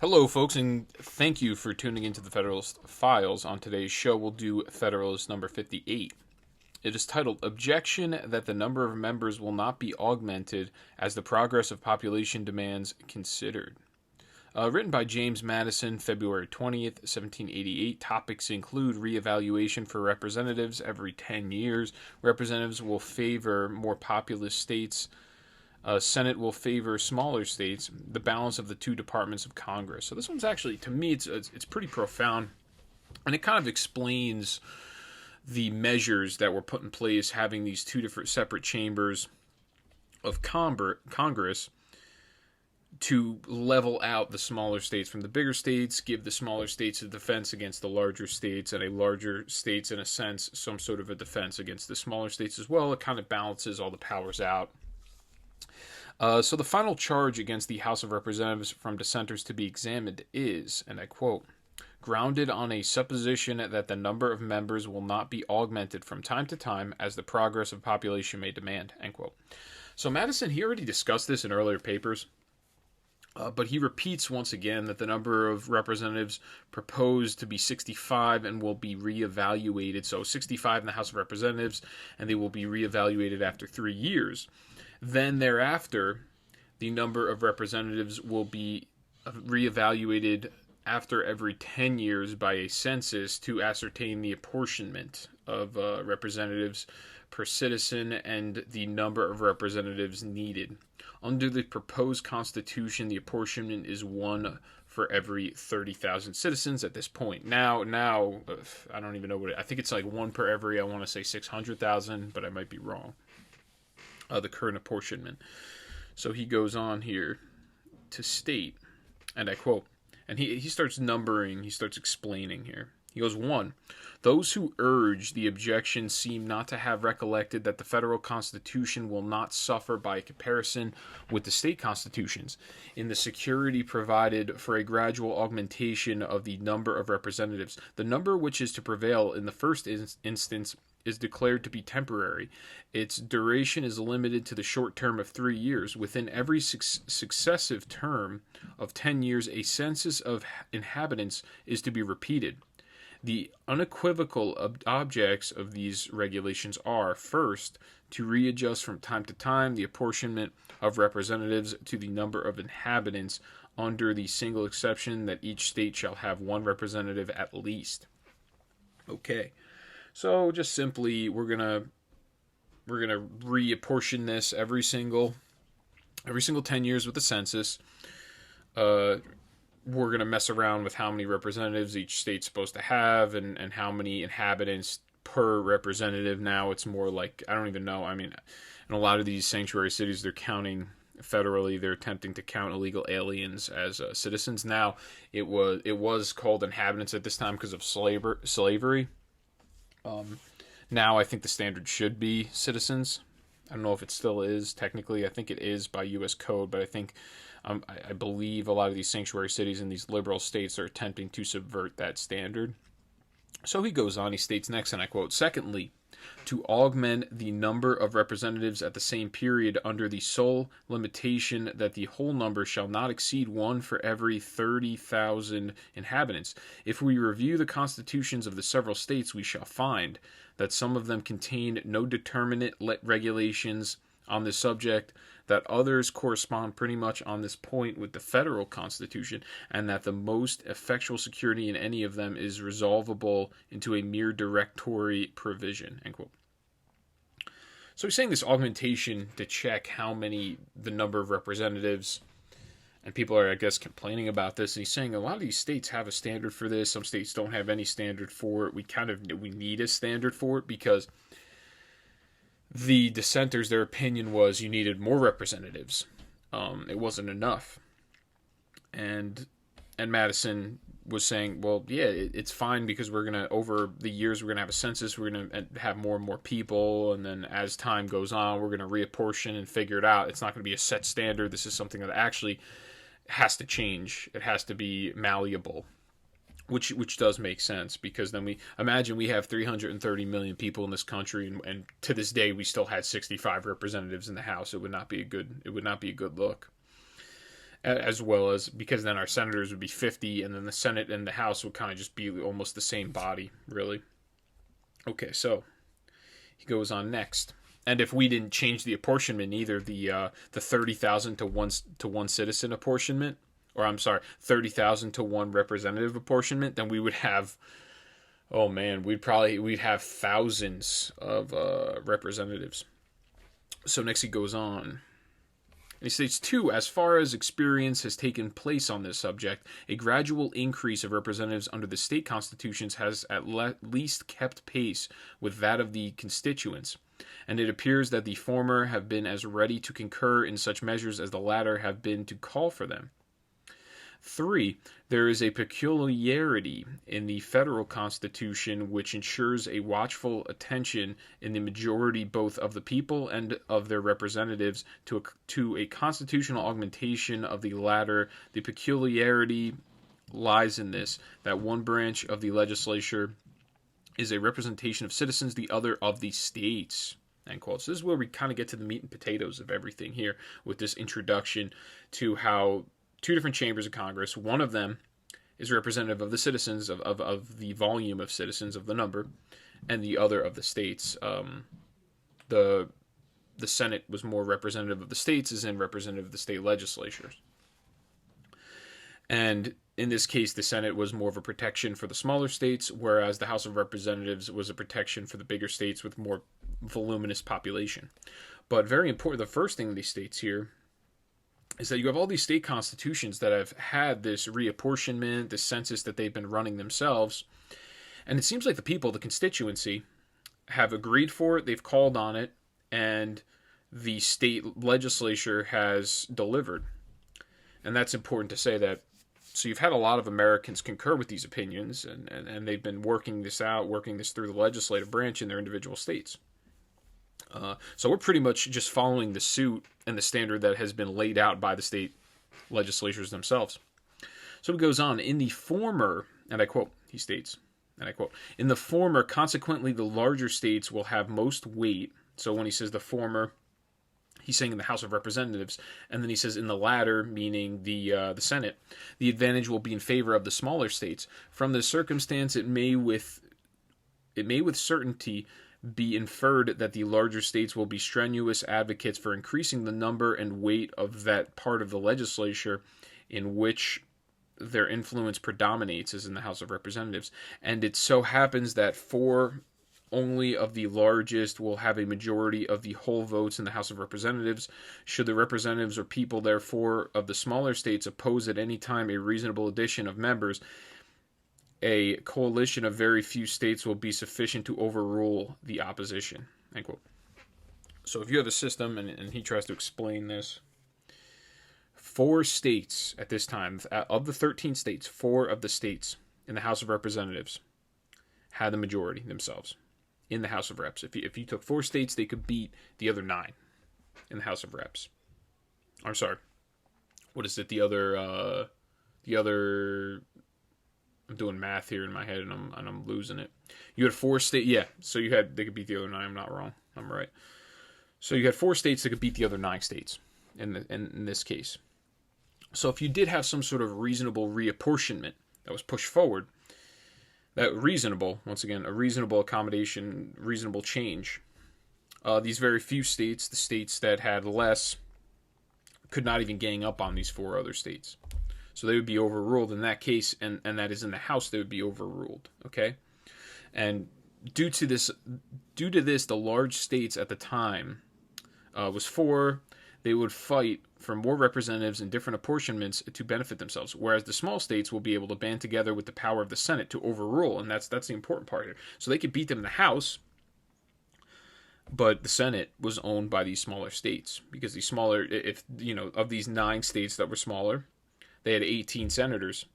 Hello, folks, and thank you for tuning into the Federalist Files. On today's show, we'll do Federalist number 58. It is titled, Objection that the number of members will not be augmented as the progress of population demands considered. Written by James Madison, February 20th, 1788. Topics include reevaluation for representatives every 10 years. Representatives will favor more populous states. Senate will favor smaller states, the balance of the two departments of Congress. So this one's actually, to me, it's pretty profound, and it kind of explains the measures that were put in place, having these two different separate chambers of Congress to level out the smaller states from the bigger states, give the smaller states a defense against the larger states, and a larger states, in a sense, some sort of a defense against the smaller states as well. It kind of balances all the powers out. So the final charge against the House of Representatives from dissenters to be examined is, and I quote, grounded on a supposition that the number of members will not be augmented from time to time as the progress of population may demand, end quote. So Madison, he already discussed this in earlier papers, but he repeats once again that the number of representatives proposed to be 65 and will be reevaluated. So 65 in the House of Representatives, and they will be reevaluated after 3 years. Then thereafter, the number of representatives will be reevaluated after every 10 years by a census to ascertain the apportionment of representatives per citizen and the number of representatives needed. Under the proposed constitution, the apportionment is 1 for every 30,000 citizens at this point. Now, I don't even know I think it's like 1 per every, I want to say 600,000, but I might be wrong. The current apportionment. So he goes on here to state, and I quote, and he starts numbering, he starts explaining here. He goes, 1. Those who urge the objection seem not to have recollected that the federal constitution will not suffer by comparison with the state constitutions in the security provided for a gradual augmentation of the number of representatives. The number which is to prevail in the first instance is declared to be temporary. Its duration is limited to the short term of 3 years. Within every successive term of 10 years, a census of inhabitants is to be repeated. The unequivocal objects of these regulations are, first, to readjust from time to time the apportionment of representatives to the number of inhabitants, under the single exception that each state shall have 1 representative at least. Okay. So just simply, we're gonna reapportion this every single 10 years with the census. We're gonna mess around with how many representatives each state's supposed to have, and how many inhabitants per representative. Now it's more like, I don't even know. I mean, in a lot of these sanctuary cities, they're counting federally. They're attempting to count illegal aliens as citizens. Now it was called inhabitants at this time because of slavery. Now I think the standard should be citizens. I don't know if it still is technically. I think it is by U.S. code, but I think I believe a lot of these sanctuary cities in these liberal states are attempting to subvert that standard. So he goes on. He states next, and I quote, secondly, to augment the number of representatives at the same period under the sole limitation that the whole number shall not exceed 1 for every 30,000 inhabitants. If we review the constitutions of the several states, we shall find that some of them contain no determinate regulations on this subject, that others correspond pretty much on this point with the federal constitution, and that the most effectual security in any of them is resolvable into a mere directory provision, end quote. So he's saying this augmentation to check the number of representatives, and people are, I guess, complaining about this, and he's saying a lot of these states have a standard for this. Some states don't have any standard for it. We need a standard for it, because the dissenters, their opinion was you needed more representatives. It wasn't enough. And Madison was saying, well, yeah, it's fine, because over the years, we're going to have a census, we're going to have more and more people, and then as time goes on, we're going to reapportion and figure it out. It's not going to be a set standard. This is something that actually has to change. It has to be malleable. Which does make sense, because then we have 330 million people in this country, and to this day we still had 65 representatives in the House. It would not be a good look. as well as, because then our senators would be 50, and then the Senate and the House would kind of just be almost the same body, really. Okay, so he goes on next. And if we didn't change the apportionment either, the 30,000 to one citizen apportionment, or I'm sorry, 30,000 to one representative apportionment, then we would have, oh man, we'd have thousands of representatives. So next he goes on. And he states, too, as far as experience has taken place on this subject, a gradual increase of representatives under the state constitutions has at least kept pace with that of the constituents, and it appears that the former have been as ready to concur in such measures as the latter have been to call for them. 3. There is a peculiarity in the federal constitution which ensures a watchful attention in the majority both of the people and of their representatives to a constitutional augmentation of the latter. The peculiarity lies in this, that one branch of the legislature is a representation of citizens, the other of the states. End quote. So this is where we kind of get to the meat and potatoes of everything here with this introduction to how two different chambers of Congress. One of them is representative of the citizens, of the volume of citizens, of the number, and the other of the states. The Senate was more representative of the states, as in representative of the state legislatures. And in this case, the Senate was more of a protection for the smaller states, whereas the House of Representatives was a protection for the bigger states with more voluminous population. But very important, the first thing that he states here is that you have all these state constitutions that have had this reapportionment, this census that they've been running themselves. And it seems like the people, the constituency, have agreed for it, they've called on it, and the state legislature has delivered. And that's important to say that. So you've had a lot of Americans concur with these opinions, and they've been working this out, working this through the legislative branch in their individual states. So we're pretty much just following the suit and the standard that has been laid out by the state legislatures themselves. So it goes on. In the former, and I quote, he states, and I quote, in the former, consequently, the larger states will have most weight. So when he says the former, he's saying in the House of Representatives, and then he says in the latter, meaning the Senate, the advantage will be in favor of the smaller states. From this circumstance, it may with certainty be inferred that the larger states will be strenuous advocates for increasing the number and weight of that part of the legislature in which their influence predominates, as in the House of Representatives. And it so happens that 4 only of the largest will have a majority of the whole votes in the House of Representatives. Should the representatives or people, therefore, of the smaller states oppose at any time a reasonable addition of members, a coalition of very few states will be sufficient to overrule the opposition. End quote. So if you have a system, and he tries to explain this, 4 states at this time, of the 13 states, 4 of the states in the House of Representatives had the majority themselves in the House of Reps. If you took 4 states, they could beat the other 9 in the House of Reps. I'm sorry. What is it? The other I'm doing math here in my head, and I'm losing it. You had 4 states, yeah. So they could beat the other 9. I'm not wrong. I'm right. So you had 4 states that could beat the other 9 states in this case. So if you did have some sort of reasonable reapportionment that was pushed forward, that reasonable, once again, a reasonable accommodation, reasonable change, these very few states, the states that had less, could not even gang up on these 4 other states. So they would be overruled in that case, and that is in the House, they would be overruled. Okay? And due to this, the large states at the time was 4. They would fight for more representatives and different apportionments to benefit themselves, whereas the small states will be able to band together with the power of the Senate to overrule, and that's the important part here. So they could beat them in the House, but the Senate was owned by these smaller states, because these smaller, of these 9 states that were smaller, they had 18 senators.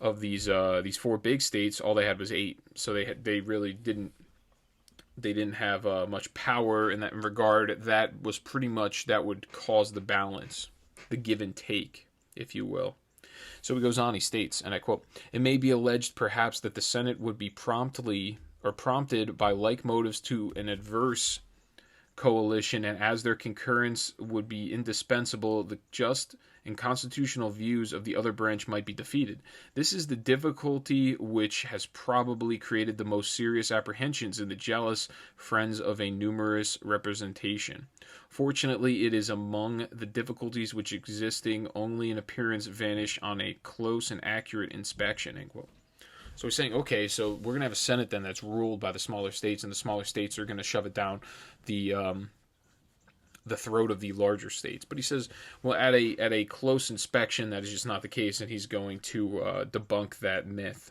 Of these 4 big states, all they had was 8. So they really didn't have much power in that regard. That was pretty much, that would cause the balance, the give and take, if you will. So he goes on, he states, and I quote, it may be alleged perhaps that the Senate would be prompted by like motives to an adverse coalition, and as their concurrence would be indispensable, the just and constitutional views of the other branch might be defeated. This is the difficulty which has probably created the most serious apprehensions in the jealous friends of a numerous representation. Fortunately, it is among the difficulties which, existing only in appearance, vanish on a close and accurate inspection." End quote. So he's saying, okay, so we're going to have a Senate then that's ruled by the smaller states, and the smaller states are going to shove it down the throat of the larger states. But he says, well, at a close inspection, that is just not the case, and he's going to debunk that myth.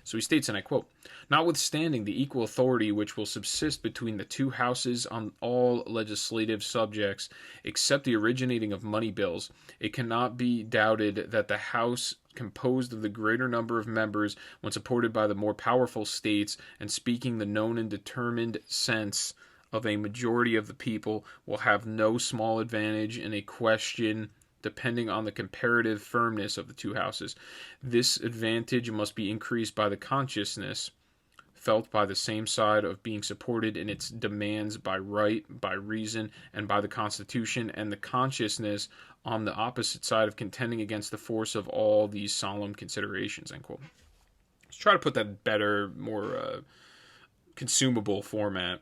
So he states, and I quote, "Notwithstanding the equal authority which will subsist between the two houses on all legislative subjects, except the originating of money bills, it cannot be doubted that the House composed of the greater number of members, when supported by the more powerful states, and speaking the known and determined sense of a majority of the people, will have no small advantage in a question depending on the comparative firmness of the two houses. This advantage must be increased by the consciousness felt by the same side of being supported in its demands by right, by reason, and by the Constitution, and the consciousness on the opposite side of contending against the force of all these solemn considerations." End quote. Let's try to put that in better, more consumable format.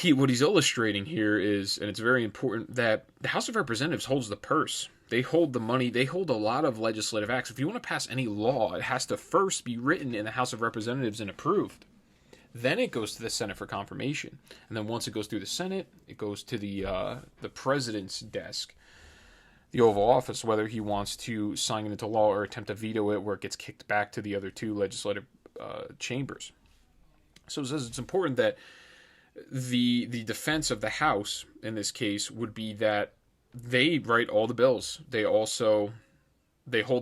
What he's illustrating here is, and it's very important, that the House of Representatives holds the purse. They hold the money. They hold a lot of legislative acts. If you want to pass any law, it has to first be written in the House of Representatives and approved. Then it goes to the Senate for confirmation. And then once it goes through the Senate, it goes to the president's desk, the Oval Office, whether he wants to sign it into law or attempt to veto it, where it gets kicked back to the other two legislative chambers. So it says it's important that the defense of the House in this case would be that they write all the bills. They hold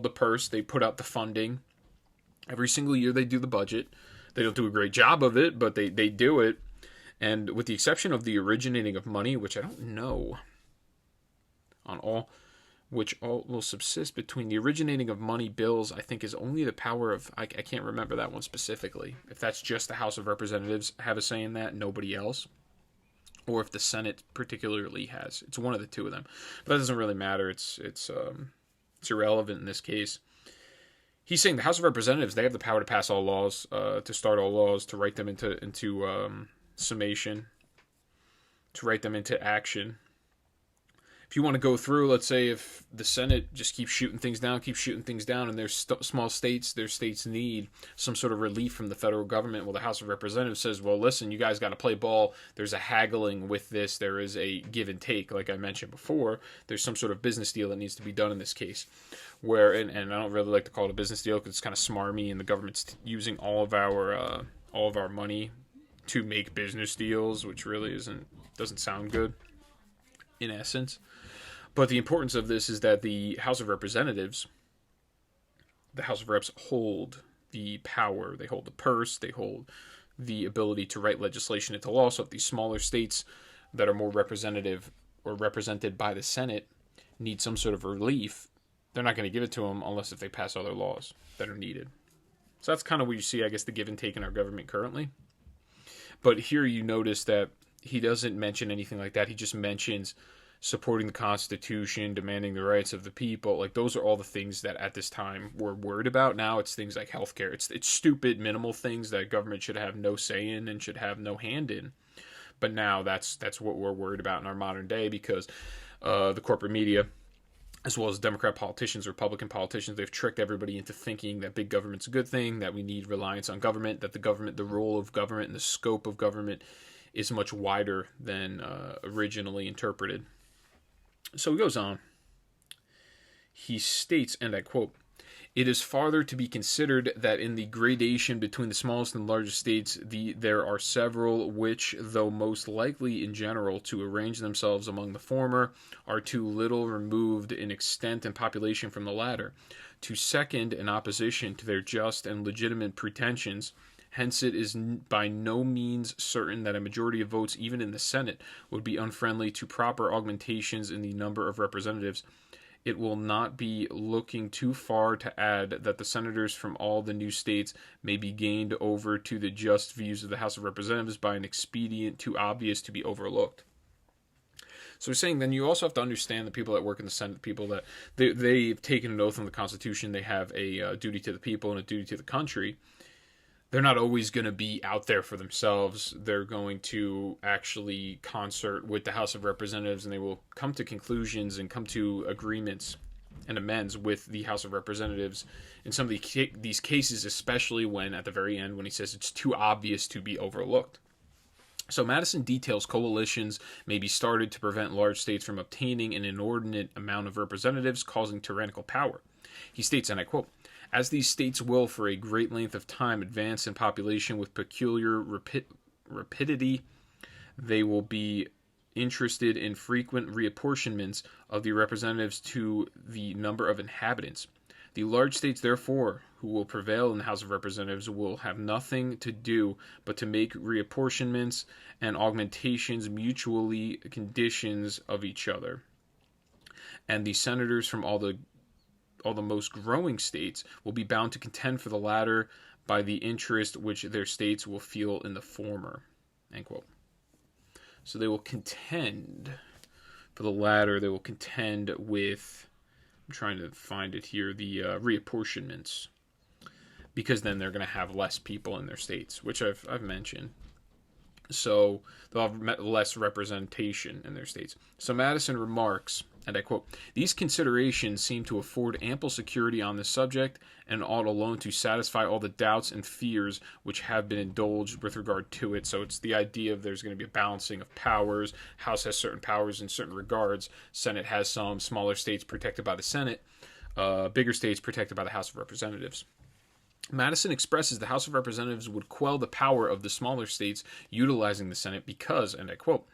the purse. They put out the funding. Every single year they do the budget. They don't do a great job of it, but they do it. And with the exception of the originating of money, which I don't know on all, which all will subsist between the originating of money bills, I think is only the power of, I can't remember that one specifically. If that's just the House of Representatives have a say in that, nobody else. Or if the Senate particularly has. It's one of the two of them. But that doesn't really matter. It's irrelevant in this case. He's saying the House of Representatives, they have the power to pass all laws, to start all laws, to write them into summation, to write them into action. If you want to go through, let's say if the Senate just keeps shooting things down, and there's small states, their states need some sort of relief from the federal government, well, the House of Representatives says, well, listen, you guys got to play ball. There's a haggling with this. There is a give and take, like I mentioned before. There's some sort of business deal that needs to be done in this case. Where, and I don't really like to call it a business deal because it's kind of smarmy, and the government's using all of our money to make business deals, which really doesn't sound good in essence. But the importance of this is that the House of Representatives, the House of Reps, hold the power. They hold the purse. They hold the ability to write legislation into law. So if these smaller states that are more representative or represented by the Senate need some sort of relief, they're not going to give it to them unless if they pass other laws that are needed. So that's kind of what you see, I guess, the give and take in our government currently. But here you notice that he doesn't mention anything like that. He just mentions supporting the Constitution, demanding the rights of the people. Like, those are all the things that at this time we're worried about. Now it's things like healthcare. It's stupid, minimal things that government should have no say in and should have no hand in. But now that's what we're worried about in our modern day, because the corporate media, as well as Democrat politicians, Republican politicians, they've tricked everybody into thinking that big government's a good thing, that we need reliance on government, that the role of government and the scope of government is much wider than originally interpreted. So he goes on. He states, and I quote, "It is farther to be considered that in the gradation between the smallest and largest states, there are several which, though most likely in general to arrange themselves among the former, are too little removed in extent and population from the latter, to second in opposition to their just and legitimate pretensions. Hence it is by no means certain that a majority of votes, even in the Senate, would be unfriendly to proper augmentations in the number of representatives. It will not be looking too far to add that the senators from all the new states may be gained over to the just views of the House of Representatives by an expedient too obvious to be overlooked." So he's saying then you also have to understand the people that work in the Senate, the people that they've taken an oath on the Constitution, they have a duty to the people and a duty to the country. They're not always going to be out there for themselves. They're going to actually concert with the House of Representatives, and they will come to conclusions and come to agreements and amends with the House of Representatives in some of these cases, especially when at the very end, when he says it's too obvious to be overlooked. So Madison details coalitions may be started to prevent large states from obtaining an inordinate amount of representatives, causing tyrannical power. He states, and I quote, "As these states will for a great length of time advance in population with peculiar rapidity, they will be interested in frequent reapportionments of the representatives to the number of inhabitants. The large states, therefore, who will prevail in the House of Representatives will have nothing to do but to make reapportionments and augmentations mutually conditions of each other. And the senators from all the most growing states will be bound to contend for the latter by the interest which their states will feel in the former." End quote. So they will contend for the latter. They will contend with, I'm trying to find it here, the reapportionments, because then they're going to have less people in their states, which I've mentioned. So they'll have less representation in their states. So Madison remarks, and I quote, "These considerations seem to afford ample security on this subject and ought alone to satisfy all the doubts and fears which have been indulged with regard to it." So it's the idea of there's going to be a balancing of powers. House has certain powers in certain regards. Senate has some. Smaller states protected by the Senate. Bigger states protected by the House of Representatives. Madison expresses the House of Representatives would quell the power of the smaller states utilizing the Senate because, and I quote,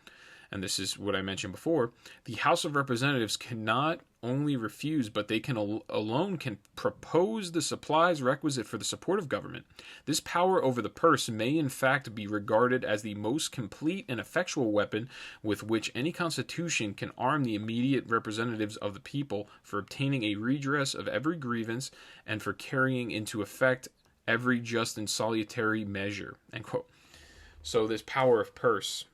and this is what I mentioned before, "the House of Representatives cannot only refuse, but they can alone can propose the supplies requisite for the support of government. This power over the purse may in fact be regarded as the most complete and effectual weapon with which any constitution can arm the immediate representatives of the people for obtaining a redress of every grievance and for carrying into effect every just and salutary measure." End quote. So this power of purse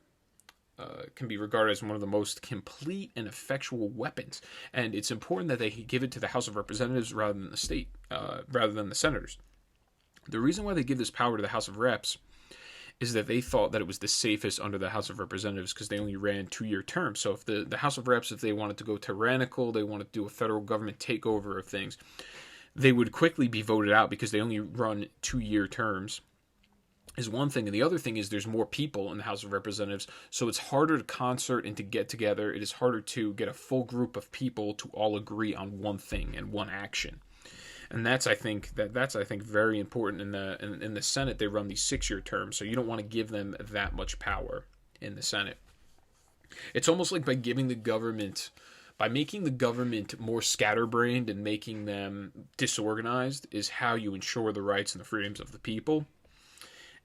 can be regarded as one of the most complete and effectual weapons, and it's important that they give it to the House of Representatives rather than the senators. The reason why they give this power to the House of Reps is that they thought that it was the safest under the House of Representatives because they only ran 2-year terms. So if the House of Reps, if they wanted to go tyrannical, they wanted to do a federal government takeover of things, they would quickly be voted out because they only run 2-year terms. Is one thing, and the other thing is there's more people in the House of Representatives, so it's harder to concert and to get together. It is harder to get a full group of people to all agree on one thing and one action, and that's I think very important. In the Senate, they run these 6-year terms, so you don't want to give them that much power in the Senate. It's almost like by making the government more scatterbrained and making them disorganized is how you ensure the rights and the freedoms of the people.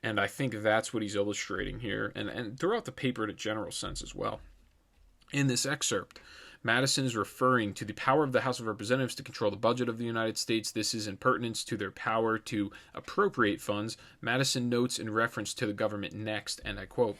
And I think that's what he's illustrating here, and throughout the paper in a general sense as well. In this excerpt, Madison is referring to the power of the House of Representatives to control the budget of the United States. This is in pertinence to their power to appropriate funds. Madison notes in reference to the government next, and I quote,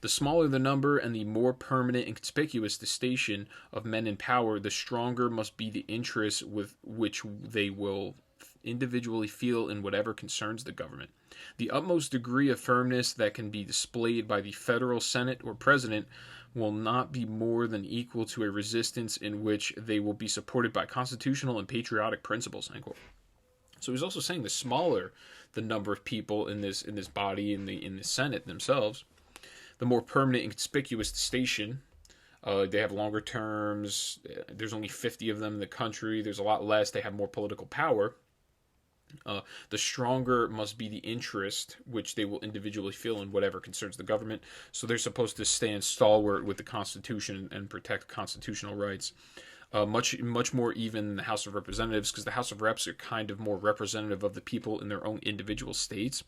"The smaller the number and the more permanent and conspicuous the station of men in power, the stronger must be the interests with which they will individually feel in whatever concerns the government. The utmost degree of firmness that can be displayed by the federal Senate or President will not be more than equal to a resistance in which they will be supported by constitutional and patriotic principles." End quote. So he's also saying the smaller the number of people in this body in the Senate themselves, the more permanent and conspicuous the station. They have longer terms. There's only 50 of them in the country. There's a lot less. They have more political power. The stronger must be the interest which they will individually feel in whatever concerns the government. So they're supposed to stand stalwart with the Constitution and protect constitutional rights. Much more even than the House of Representatives, because the House of Reps are kind of more representative of the people in their own individual states,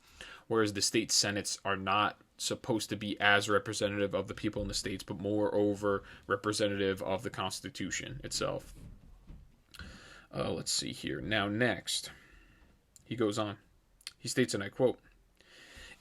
whereas the state senates are not supposed to be as representative of the people in the states, but moreover representative of the Constitution itself. Let's see here. Now next, he goes on. He states, and I quote,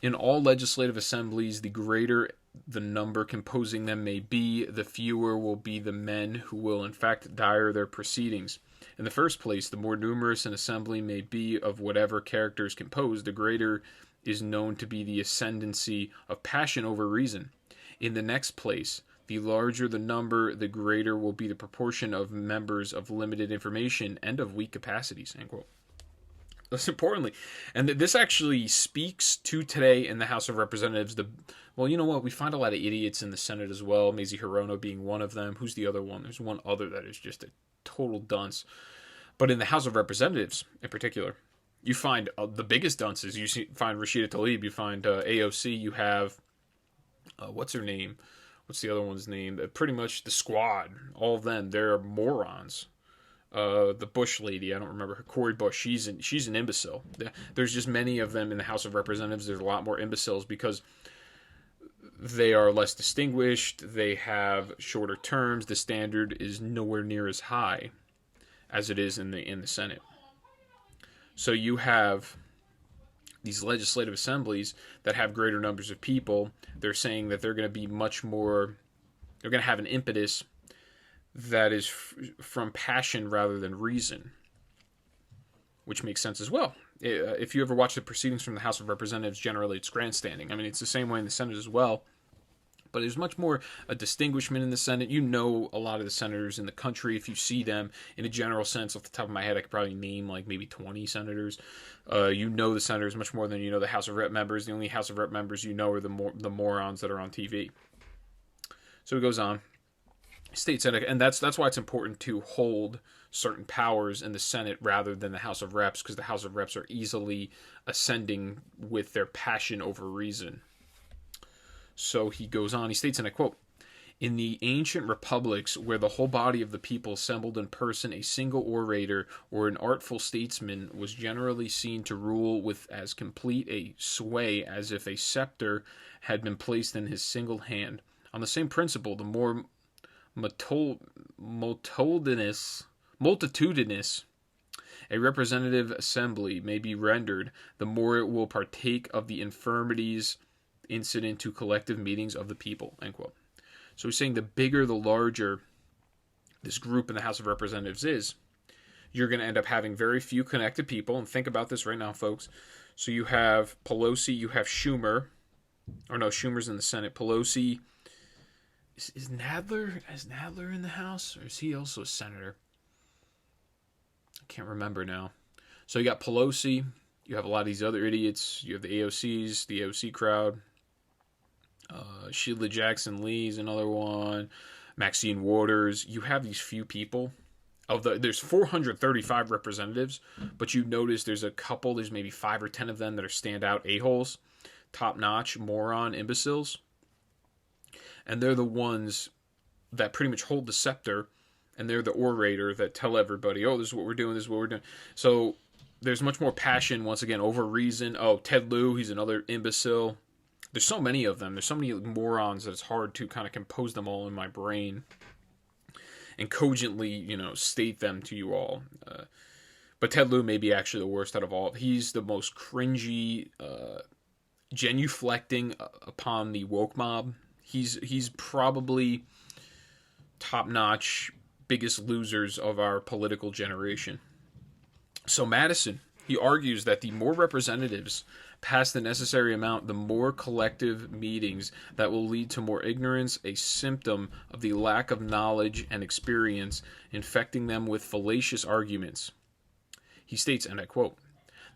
"In all legislative assemblies, the greater the number composing them may be, the fewer will be the men who will in fact dire their proceedings. In the first place, the more numerous an assembly may be of whatever character is composed, the greater is known to be the ascendancy of passion over reason. In the next place, the larger the number, the greater will be the proportion of members of limited information and of weak capacities. End quote. That's importantly, and this actually speaks to today in the House of Representatives. Well, you know what? We find a lot of idiots in the Senate as well. Mazie Hirono being one of them. Who's the other one? There's one other that is just a total dunce. But in the House of Representatives, in particular, you find the biggest dunces. You find Rashida Tlaib. You find AOC. You have what's her name? What's the other one's name? Pretty much the squad. All of them. They're morons. The Bush lady, I don't remember her, Cori Bush, she's an imbecile. There's just many of them in the House of Representatives. There's a lot more imbeciles because they are less distinguished, they have shorter terms, the standard is nowhere near as high as it is in the Senate. So you have these legislative assemblies that have greater numbers of people. They're saying that they're going to be much more, they're going to have an impetus that is from passion rather than reason, which makes sense as well. If you ever watch the proceedings from the House of Representatives, generally it's grandstanding. I mean, it's the same way in the Senate as well, but there's much more a distinguishment in the Senate. You know a lot of the senators in the country. If you see them in a general sense, off the top of my head, I could probably name like maybe 20 senators. You know the senators much more than you know the House of Rep members. The only House of Rep members you know are the morons that are on TV. So it goes on. States, and that's why it's important to hold certain powers in the Senate rather than the House of Reps, because the House of Reps are easily ascending with their passion over reason. So he goes on, he states, and I quote, "In the ancient republics, where the whole body of the people assembled in person, a single orator or an artful statesman was generally seen to rule with as complete a sway as if a scepter had been placed in his single hand. On the same principle, the more multitudinous a representative assembly may be rendered, the more it will partake of the infirmities incident to collective meetings of the people." End quote. So he's saying the bigger, the larger this group in the House of Representatives is, you're going to end up having very few connected people. And think about this right now, folks. So you have Pelosi, you have Schumer, or no, Schumer's in the Senate. Pelosi. Is Nadler in the House, or is he also a senator? I can't remember now. So you got Pelosi, you have a lot of these other idiots, you have the AOCs, the AOC crowd, Sheila Jackson Lee's another one, Maxine Waters. You have these few people. There's 435 representatives, but you notice there's maybe 5 or 10 of them that are standout a-holes, top-notch, moron, imbeciles. And they're the ones that pretty much hold the scepter, and they're the orator that tell everybody, oh, this is what we're doing, this is what we're doing. So there's much more passion, once again, over reason. Oh, Ted Lieu, he's another imbecile. There's so many of them. There's so many morons that it's hard to kind of compose them all in my brain and cogently, state them to you all. But Ted Lieu may be actually the worst out of all. He's the most cringy, genuflecting upon the woke mob. He's probably top-notch, biggest losers of our political generation. So Madison, he argues that the more representatives pass the necessary amount, the more collective meetings that will lead to more ignorance, a symptom of the lack of knowledge and experience, infecting them with fallacious arguments. He states, and I quote,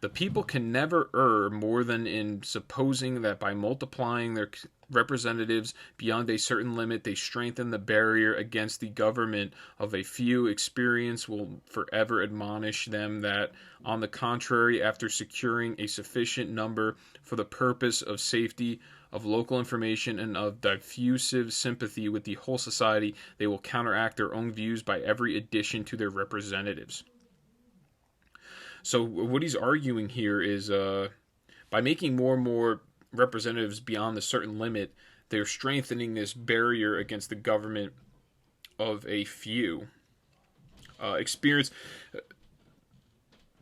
"The people can never err more than in supposing that by multiplying their representatives beyond a certain limit, they strengthen the barrier against the government of a few. Experience will forever admonish them that, on the contrary, after securing a sufficient number for the purpose of safety, of local information, and of diffusive sympathy with the whole society, they will counteract their own views by every addition to their representatives." So what he's arguing here is by making more and more representatives beyond a certain limit, they're strengthening this barrier against the government of a few. Experience,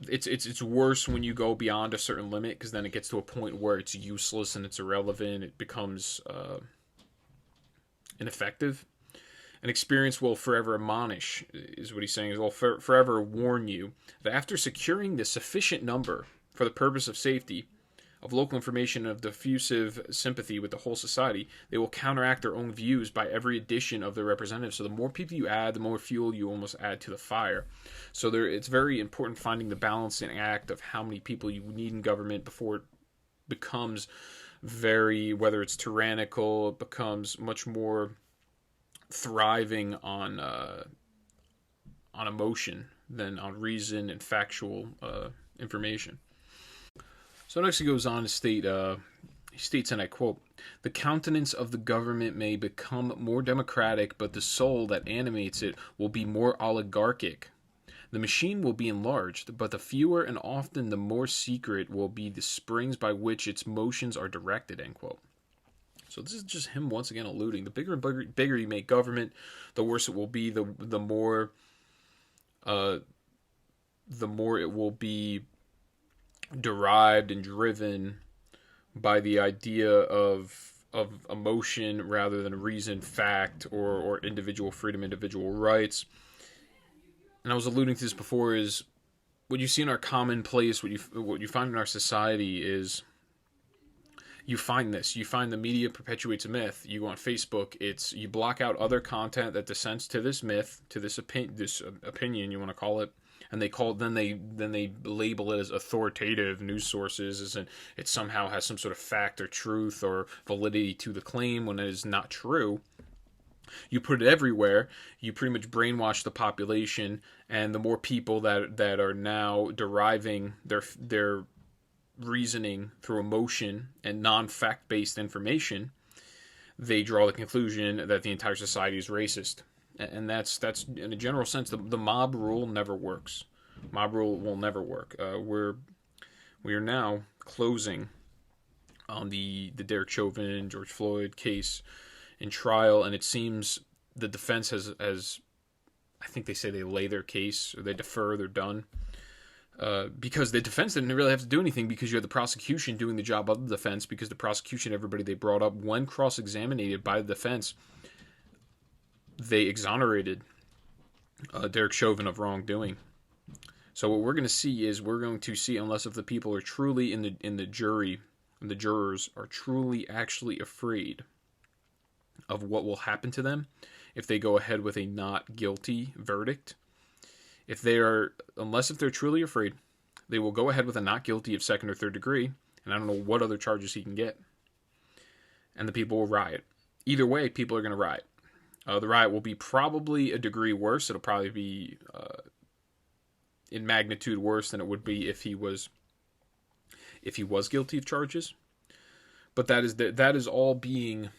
it's worse when you go beyond a certain limit, because then it gets to a point where it's useless and it's irrelevant. It becomes ineffective. An experience will forever admonish, is what he's saying, is will forever warn you that after securing the sufficient number for the purpose of safety, of local information, of diffusive sympathy with the whole society, they will counteract their own views by every addition of their representatives. So the more people you add, the more fuel you almost add to the fire. So it's very important finding the balancing act of how many people you need in government before it becomes whether it's tyrannical, it becomes much more thriving on emotion than on reason and factual information. So next he goes on to state, he states, and I quote, "The countenance of the government may become more democratic, but the soul that animates it will be more oligarchic. The machine will be enlarged, but the fewer and often the more secret will be the springs by which its motions are directed," end quote. So this is just him once again alluding, the bigger and bigger you make government, the worse it will be, the more it will be derived and driven by the idea of emotion rather than reason, fact, or individual freedom, individual rights. And I was alluding to this before, is what you see in our commonplace, what you find in our society is you find the media perpetuates a myth. You go on Facebook, you block out other content that dissents to this myth, to this opinion you want to call it, and then they label it as authoritative news sources, and it somehow has some sort of fact or truth or validity to the claim when it is not true. You put it everywhere. You pretty much brainwash the population, and the more people that are now deriving their reasoning through emotion and non-fact based information, they draw the conclusion that the entire society is racist. And that's in a general sense, the mob rule never works. Mob rule will never work. We are now closing on the Derek Chauvin, George Floyd case in trial, and it seems the defense has I think they say they lay their case, or they defer, they're done. Because the defense didn't really have to do anything, because you had the prosecution doing the job of the defense, because the prosecution, everybody they brought up, when cross-examined by the defense, they exonerated Derek Chauvin of wrongdoing. So what we're going to see, unless if the people are truly in the jury, and the jurors are truly actually afraid of what will happen to them if they go ahead with a not guilty verdict. If they're truly afraid, they will go ahead with a not guilty of second or third degree, and I don't know what other charges he can get. And the people will riot. Either way, people are going to riot. The riot will be probably a degree worse. It'll probably be in magnitude worse than it would be if he was guilty of charges. But that is all being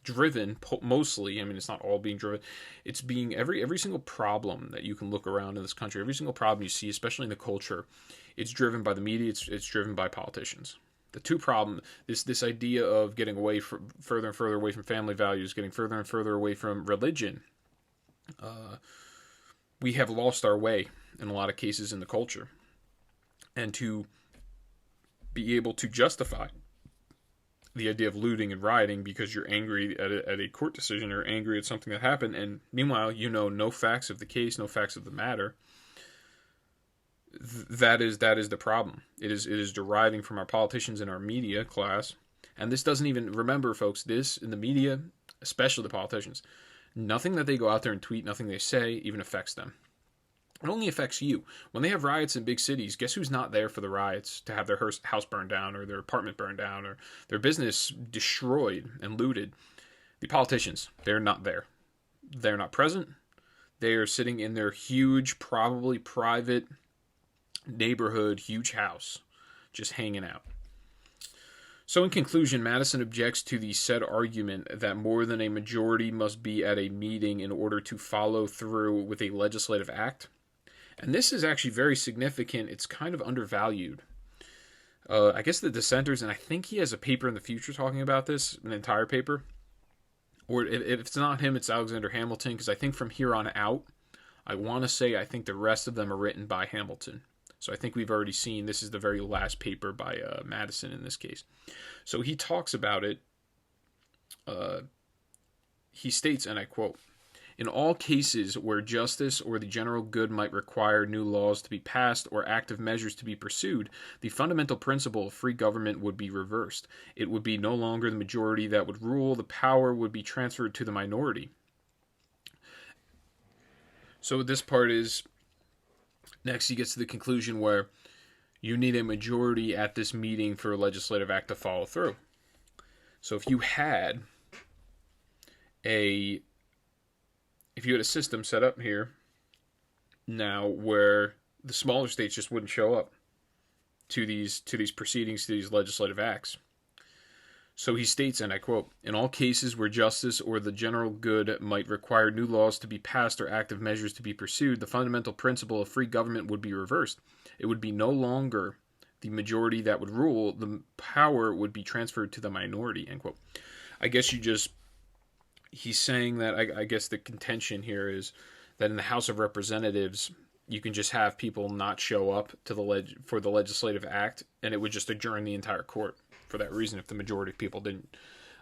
driven mostly. I mean, it's not all being driven. It's being every single problem that you can look around in this country, every single problem you see, especially in the culture, it's driven by the media. It's driven by politicians. The two problems, this idea of getting away from further and further away from family values, getting further and further away from religion. We have lost our way in a lot of cases in the culture, and to be able to justify the idea of looting and rioting because you're angry at a court decision, or angry at something that happened, and meanwhile no facts of the case, no facts of the matter. That is the problem. It is deriving from our politicians and our media class. And this doesn't even, remember folks, this in the media, especially the politicians, nothing that they go out there and tweet, nothing they say even affects them. It only affects you. When they have riots in big cities, guess who's not there for the riots, to have their house burned down, or their apartment burned down, or their business destroyed and looted? The politicians. They're not there. They're not present. They are sitting in their huge, probably private neighborhood, huge house, just hanging out. So in conclusion, Madison objects to the said argument that more than a majority must be at a meeting in order to follow through with a legislative act. And this is actually very significant. It's kind of undervalued. I guess the dissenters, and I think he has a paper in the future talking about this, an entire paper. Or if it's not him, it's Alexander Hamilton, because I think from here on out, I think the rest of them are written by Hamilton. So I think we've already seen, this is the very last paper by Madison in this case. So he talks about it he states, and I quote, "In all cases where justice or the general good might require new laws to be passed or active measures to be pursued, the fundamental principle of free government would be reversed. It would be no longer the majority that would rule, the power would be transferred to the minority." So this part is, next he gets to the conclusion where you need a majority at this meeting for a legislative act to follow through. So if you had a system set up here now where the smaller states just wouldn't show up to these proceedings, to these legislative acts. So he states, and I quote, "In all cases where justice or the general good might require new laws to be passed or active measures to be pursued, the fundamental principle of free government would be reversed. It would be no longer the majority that would rule, the power would be transferred to the minority," end quote. I guess he's saying that, I guess the contention here is that in the House of Representatives, you can just have people not show up to for the legislative act, and it would just adjourn the entire court for that reason if the majority of people didn't,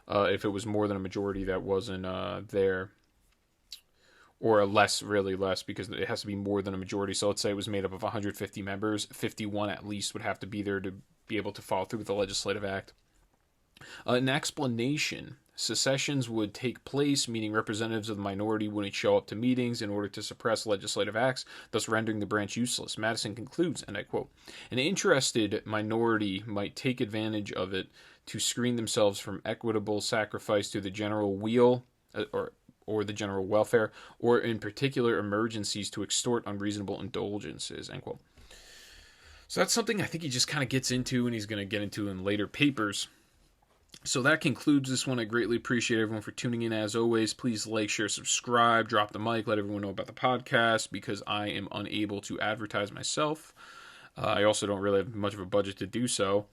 if it was more than a majority that wasn't there, or really less, because it has to be more than a majority. So let's say it was made up of 150 members, 51 at least would have to be there to be able to follow through with the legislative act. An explanation: secessions would take place, meaning representatives of the minority wouldn't show up to meetings in order to suppress legislative acts, thus rendering the branch useless. Madison concludes, and I quote, "An interested minority might take advantage of it to screen themselves from equitable sacrifice to the general weal or the general welfare, or in particular emergencies to extort unreasonable indulgences," end quote. So that's something I think he just kind of gets into, and he's going to get into in later papers. So that concludes this one. I greatly appreciate everyone for tuning in. As always, please like, share, subscribe, drop the mic, let everyone know about the podcast, because I am unable to advertise myself. I also don't really have much of a budget to do so.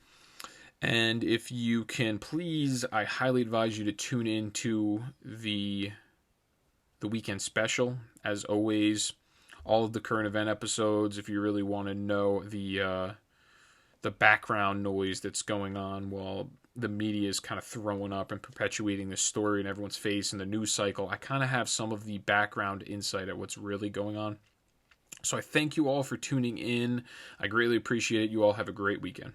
And if you can, please, I highly advise you to tune into the weekend special. As always, all of the current event episodes, if you really want to know the background noise that's going on while the media is kind of throwing up and perpetuating this story in everyone's face in the news cycle, I kind of have some of the background insight at what's really going on. So I thank you all for tuning in. I greatly appreciate it. You all have a great weekend.